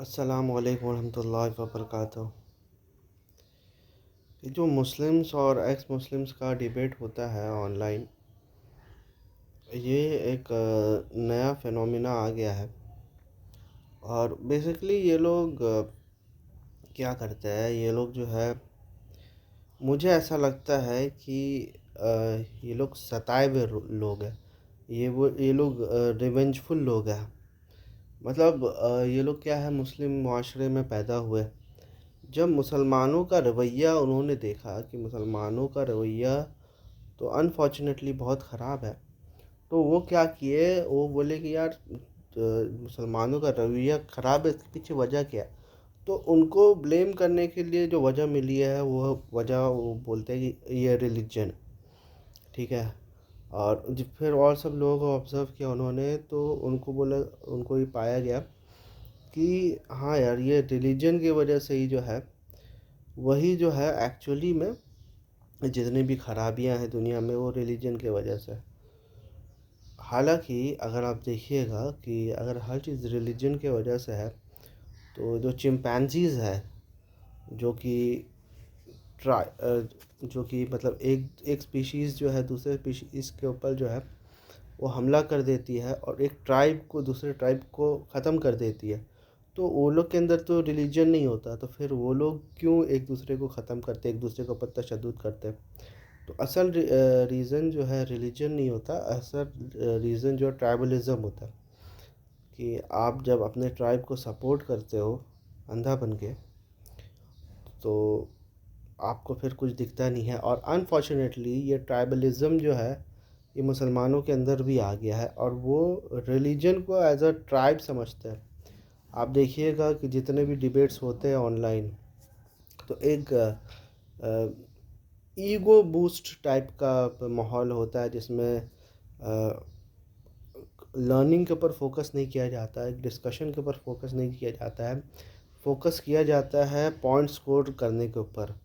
अस्सलाम वालेकुम रहमतुल्लाहि व बरकातहू। ये जो मुस्लिम्स और एक्स मुस्लिम्स का डिबेट होता है ऑनलाइन, ये एक नया फिनोमिना आ गया है। और बेसिकली ये लोग क्या करते हैं, ये लोग जो है, मुझे ऐसा लगता है कि ये लोग सताए हुए लोग हैं। ये लोग रिवेंजफुल लोग हैं। मतलब ये लोग क्या है, मुस्लिम माशरे में पैदा हुए। जब मुसलमानों का रवैया उन्होंने देखा कि मुसलमानों का रवैया तो अनफॉर्चुनेटली बहुत ख़राब है, तो वो क्या किए, वो बोले कि यार मुसलमानों का रवैया ख़राब है, इसके पीछे वजह क्या है। तो उनको ब्लेम करने के लिए जो वजह मिली है, वो वजह वो बोलते हैं कि ये रिलीजन, ठीक है। और जब फिर और सब लोगों को ऑब्ज़र्व किया उन्होंने, तो उनको बोला, उनको ये पाया गया कि हाँ यार, ये रिलीजन की वजह से ही जो है, वही जो है एक्चुअली में जितनी भी खराबियां हैं दुनिया में, वो रिलीजन की वजह से। हालांकि अगर आप देखिएगा कि अगर हर चीज़ रिलीजन की वजह से है, तो जो चिंपैंजीज़ है, जो कि जो कि मतलब एक एक स्पीशीज़ जो है दूसरे स्पीशीज़ के ऊपर जो है वो हमला कर देती है, और एक ट्राइब को दूसरे ट्राइब को ख़त्म कर देती है, तो वो लोग के अंदर तो रिलीजन नहीं होता, तो फिर वो लोग क्यों एक दूसरे को ख़त्म करते, एक दूसरे के ऊपर तशद्दुद करते। तो असल रीज़न जो है रिलीजन नहीं होता, असल रीज़न जो है ट्राइबलिज़म होता है। कि आप जब अपने ट्राइब को सपोर्ट करते हो अंधा बन के, तो आपको फिर कुछ दिखता नहीं है। और अनफॉर्चुनेटली ये ट्राइबलिज़म जो है, ये मुसलमानों के अंदर भी आ गया है, और वो रिलीजन को एज अ ट्राइब समझते हैं। आप देखिएगा कि जितने भी डिबेट्स होते हैं ऑनलाइन, तो एक ईगो बूस्ट टाइप का माहौल होता है, जिसमें लर्निंग के ऊपर फोकस नहीं किया जाता है, डिस्कशन के ऊपर फोकस नहीं किया जाता है। फोकस किया जाता है पॉइंट स्कोर करने के ऊपर,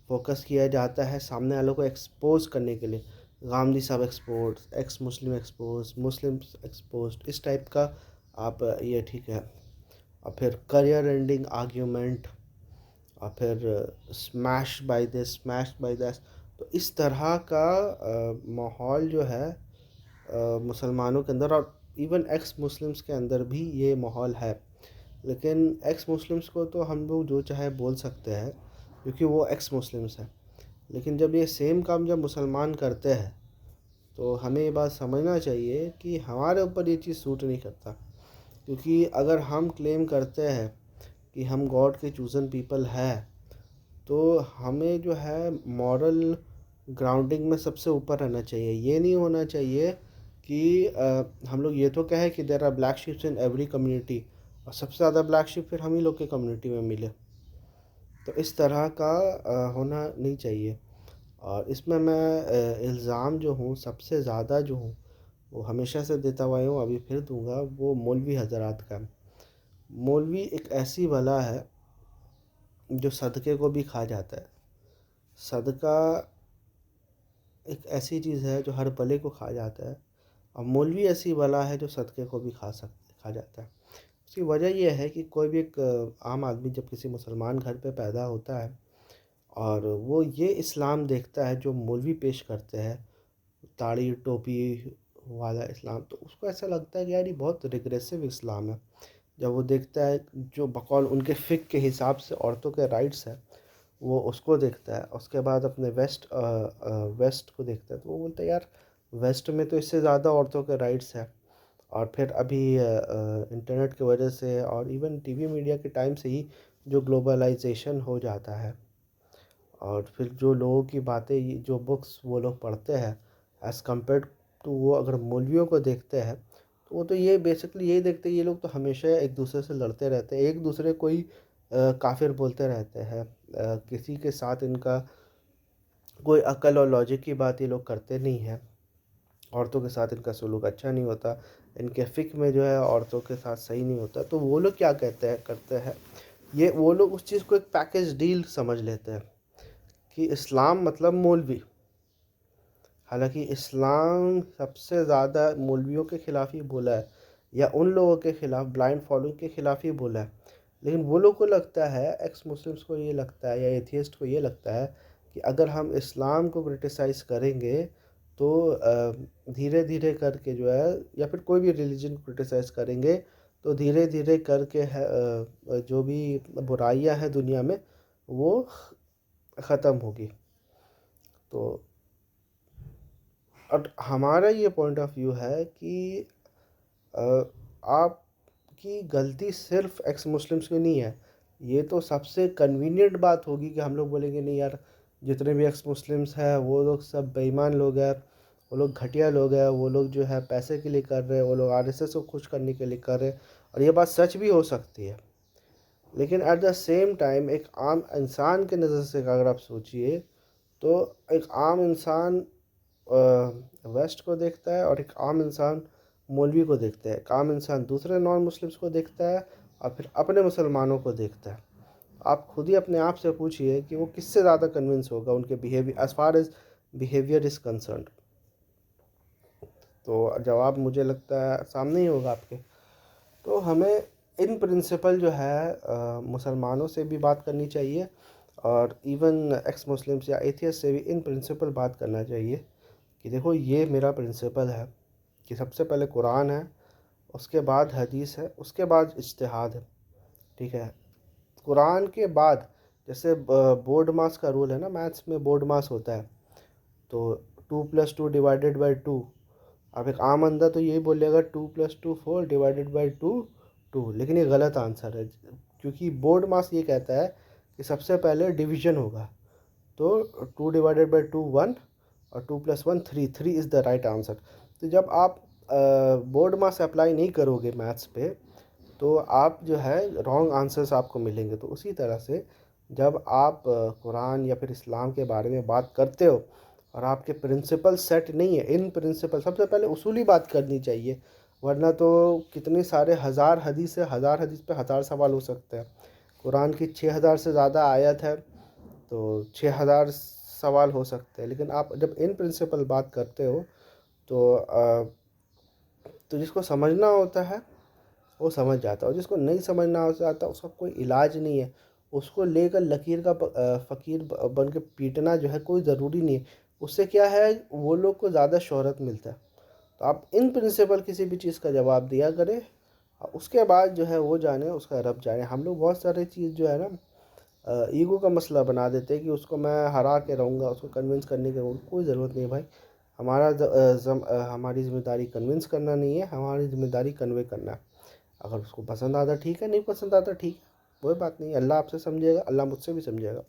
फोकस किया जाता है सामने वालों को एक्सपोज करने के लिए। गांधी साहब एक्सपोज, एक्स मुस्लिम एक्सपोज, मुस्लिम एक्सपोज, इस टाइप का। आप ये ठीक है। और फिर करियर एंडिंग आर्ग्यूमेंट, और फिर smash by this, smash by that. तो इस तरह का माहौल जो है मुसलमानों के अंदर, और इवन एक्स मुस्लिम्स के अंदर भी ये माहौल है। लेकिन एक्स मुस्लिम्स को तो हम लोग जो चाहे बोल सकते हैं, क्योंकि वो एक्स मुस्लिम्स हैं। लेकिन जब ये सेम काम जब मुसलमान करते हैं, तो हमें ये बात समझना चाहिए कि हमारे ऊपर ये चीज़ सूट नहीं करता। क्योंकि अगर हम क्लेम करते हैं कि हम गॉड के चूज़न पीपल है, तो हमें जो है मॉरल ग्राउंडिंग में सबसे ऊपर रहना चाहिए। ये नहीं होना चाहिए कि हम लोग ये तो कहें कि there are black sheeps in every community, और सबसे ज़्यादा ब्लैक शिप फिर हम ही लोग के कम्युनिटी में मिले। तो इस तरह का होना नहीं चाहिए। और इसमें मैं इल्ज़ाम जो हूँ, सबसे ज़्यादा जो हूँ, वो हमेशा से देता हुआ हूँ, अभी फिर दूंगा, वो मौलवी हजरात का है। मौलवी एक ऐसी बला है जो सदक़े को भी खा जाता है। सदका एक ऐसी चीज़ है जो हर बले को खा जाता है, और मौलवी ऐसी बला है जो सदक़े को भी खा जाता है। उसकी वजह यह है कि कोई भी एक आम आदमी जब किसी मुसलमान घर पे पैदा होता है, और वो ये इस्लाम देखता है जो मौलवी पेश करते हैं, दाढ़ी टोपी वाला इस्लाम, तो उसको ऐसा लगता है कि यार ये बहुत रिग्रेसिव इस्लाम है। जब वो देखता है जो बकौल उनके फ़िक़्ह के हिसाब से औरतों के राइट्स हैं, वो उसको देखता है, उसके बाद अपने वेस्ट को देखता है, तो वो बोलता है यार वेस्ट में तो इससे ज़्यादा औरतों के राइट्स हैं। और फिर अभी इंटरनेट की वजह से, और इवन टीवी मीडिया के टाइम से ही जो ग्लोबलाइजेशन हो जाता है, और फिर जो लोगों की बातें, जो बुक्स वो लोग पढ़ते हैं, एज़ कम्पेयर टू वो अगर मौलवियों को देखते हैं, तो वो तो ये बेसिकली यही देखते हैं, ये लोग तो हमेशा एक दूसरे से लड़ते रहते हैं, एक दूसरे को ही काफिर बोलते रहते हैं। किसी के साथ इनका कोई अकल और लॉजिक की बात ये लोग करते नहीं हैं। औरतों के साथ इनका सलूक अच्छा नहीं होता, इनके फ़िक्र में जो है औरतों के साथ सही नहीं होता। तो वो लोग क्या कहते हैं करते हैं, ये वो लोग उस चीज़ को एक पैकेज डील समझ लेते हैं कि इस्लाम मतलब मौलवी। हालांकि इस्लाम सबसे ज़्यादा मौलवियों के ख़िलाफ़ ही बोला है, या उन लोगों के ख़िलाफ़ ब्लाइंड फॉलोइंग के ख़िलाफ़ ही बोला है लेकिन वो लोग को लगता है, एक्स मुस्लिम्स को ये लगता है या एथियस्ट को ये लगता है कि अगर हम इस्लाम को क्रिटिसाइज़ करेंगे तो धीरे धीरे करके जो है, या फिर कोई भी रिलीजन को क्रिटिसाइज़ करेंगे तो धीरे धीरे करके है जो भी बुराइयां हैं दुनिया में वो ख़त्म होगी। तो और हमारा ये पॉइंट ऑफ व्यू है कि अ, आपकी गलती सिर्फ एक्स मुस्लिम्स की नहीं है। ये तो सबसे कन्वीनियंट बात होगी कि हम लोग बोलेंगे नहीं यार, जितने भी एक्स मुस्लिम्स हैं वो लोग सब बेईमान लोग हैं, वो लोग घटिया लोग हैं, वो लोग जो है पैसे के लिए कर रहे हैं, वो लोग आरएसएस को खुश करने के लिए कर रहे हैं। और ये बात सच भी हो सकती है, लेकिन एट द सेम टाइम एक आम इंसान के नज़र से अगर आप सोचिए तो एक आम इंसान वेस्ट को देखता है और एक आम इंसान मौलवी को देखता है, एक आम इंसान दूसरे नॉन मुस्लिम्स को देखता है और फिर अपने मुसलमानों को देखता है। आप खुद ही अपने आप से पूछिए कि वो किससे ज़्यादा कन्विंस होगा उनके behaviour, as far as behaviour is concerned. तो जवाब मुझे लगता है सामने ही होगा आपके। तो हमें इन प्रिंसिपल जो है मुसलमानों से भी बात करनी चाहिए और इवन एक्स मुस्लिम्स या एथियस्ट से भी इन प्रिंसिपल बात करना चाहिए कि देखो ये मेरा प्रिंसिपल है कि सबसे पहले कुरान है, उसके बाद हदीस है, उसके बाद इज्तिहाद है। ठीक है, कुरान के बाद जैसे बोर्ड मास का रूल है ना, मैथ्स में बोर्ड मास होता है, तो 2+2 ÷ 2। अब एक आम बंदा तो यही बोलेगा 2+2 4 ÷ 2 2, लेकिन ये गलत आंसर है क्योंकि बोर्ड मास ये कहता है कि सबसे पहले डिवीजन होगा। तो 2 ÷ 2 1 और 2+1 3, 3 इज़ द राइट आंसर। तो जब आप बोर्ड मास अप्लाई नहीं करोगे मैथ्स पे तो आप जो है रॉन्ग आंसर्स आपको मिलेंगे। तो उसी तरह से जब आप कुरान या फिर इस्लाम के बारे में बात करते हो और आपके प्रिंसिपल सेट नहीं है, इन प्रिंसिपल सबसे पहले उसूली बात करनी चाहिए, वरना तो कितने सारे हज़ार हदीस पे हज़ार सवाल हो सकते हैं। कुरान की 6000 से ज़्यादा आयत है तो 6000 सवाल हो सकते हैं। लेकिन आप जब इन प्रिंसिपल बात करते हो तो जिसको समझना होता है वो समझ जाता है और जिसको नहीं समझना हो जाता उसका कोई इलाज नहीं है। उसको लेकर लकीर का फ़कीर बन के पीटना जो है कोई ज़रूरी नहीं है। उससे क्या है, वो लोग को ज़्यादा शोहरत मिलता है। तो आप इन प्रिंसिपल किसी भी चीज़ का जवाब दिया करें और उसके बाद जो है वो जाने, उसका रब जाने। हम लोग बहुत सारे चीज़ जो है ना ईगो का मसला बना देते हैं कि उसको मैं हरा के रहूँगा, उसको कन्विंस करने की कोई ज़रूरत नहीं है भाई। हमारी ज़िम्मेदारी कन्विंस करना नहीं है, हमारी ज़िम्मेदारी कन्वे करना है। अगर उसको पसंद आता ठीक है, नहीं पसंद आता ठीक है, कोई बात नहीं। अल्लाह आपसे समझेगा, अल्लाह मुझसे भी समझेगा।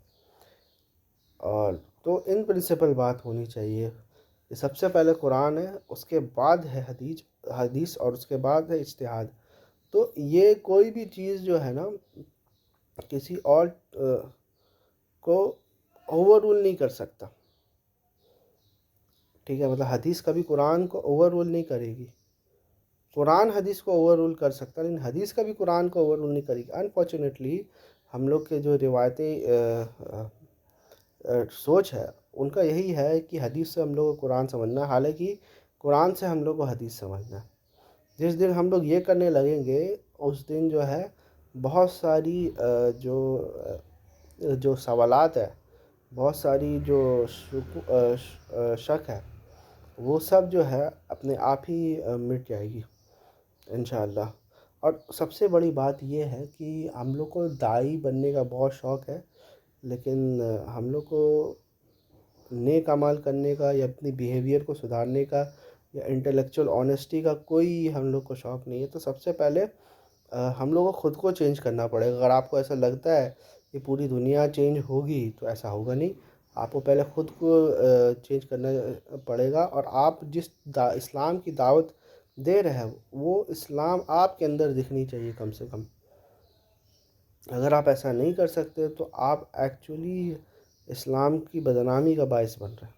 और तो इन प्रिंसिपल बात होनी चाहिए कि सबसे पहले कुरान है, उसके बाद है हदीस और उसके बाद है इज्तिहाद। तो ये कोई भी चीज़ जो है ना किसी और को ओवर रूल नहीं कर सकता। ठीक है, मतलब हदीस कभी कुरान को ओवर रूल नहीं करेगी। कुरान हदीस को ओवर रूल कर सकता है लेकिन हदीस कभी कुरान को ओवर रूल नहीं करेगी। अनफॉर्चुनेटली हम लोग के जो रिवायती सोच है उनका यही है कि हदीस से हम लोग को कुरान समझना है, हालांकि कुरान से हम लोग को हदीस समझना है। जिस दिन हम लोग ये करने लगेंगे उस दिन जो है बहुत सारी जो सवालात है, बहुत सारी जो शक है, वो सब जो है अपने आप ही मिट जाएगी इंशाअल्लाह। और सबसे बड़ी बात ये है कि हम लोग को दाई बनने का बहुत शौक़ है, लेकिन हम लोग को नेक अमाल करने का या अपनी बिहेवियर को सुधारने का या इंटेलेक्चुअल ऑनेस्टी का कोई हम लोग को शौक़ नहीं है। तो सबसे पहले हम लोग को ख़ुद को चेंज करना पड़ेगा। अगर आपको ऐसा लगता है कि पूरी दुनिया चेंज होगी तो ऐसा होगा नहीं। आपको पहले ख़ुद को चेंज करना पड़ेगा और आप जिस इस्लाम की दावत दे रहे हैं वो इस्लाम आपके अंदर दिखनी चाहिए कम से कम। अगर आप ऐसा नहीं कर सकते तो आप एक्चुअली इस्लाम की बदनामी का बायस बन रहे हैं।